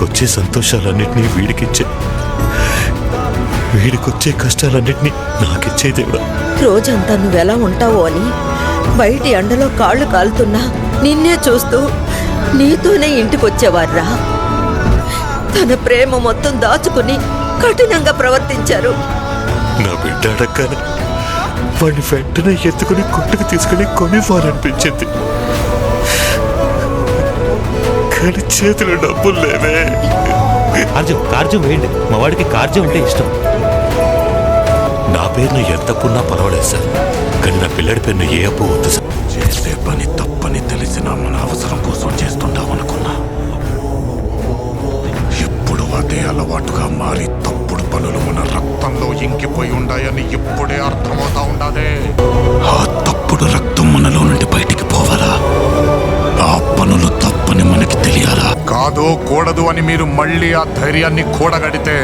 వీడికొచ్చే సంతోషాలన్నింటినీ వీడికిచ్చే, వీడికొచ్చే కష్టాలన్నింటినీ నాకిచ్చే దేవుడా. రోజంతా నువ్వెలా ఉంటావో అని బయటి ఎండలో కాళ్ళు కాలుతున్నా నిన్నే చూస్తూ నీతోనే ఇంటికొచ్చేవార్రా. తన ప్రేమ మొత్తం దాచుకుని కఠినంగా ప్రవర్తించారు. నా బిడ్డ అడగగానే వాడిని వెంటనే ఎత్తుకుని కొట్టుకు తీసుకుని కొనివ్వాలనిపించింది. కానీ చేతిలో డబ్బులు లేవే. కార్జం వేయండి, మా వాడికి కార్జం అంటే ఇష్టం. నా పేరున ఎంత పున్నా పర్వాలేదు సార్, కానీ నా పిల్లడి పేరున ఏ అప్పు వద్దు సార్. చేసే పని తప్పని తెలిసిన మన అవసరం కోసం చేస్తుంటామనుకున్నా, ఇప్పుడు అదే అలవాటుగా మారి తప్పుడు పనులు మన రక్తంలో ఇంకిపోయి ఉండాయని ఇప్పుడే అర్థమవుతా ఉండాదే. ఆ తప్పుడు రక్తం మనలో నుండి బయటికి పోవాలా? ఆ పనులు తప్పని మనకి తెలియాలా? కాదు కూడదు అని మీరు మళ్ళీ ఆ ధైర్యాన్ని కూడగడితే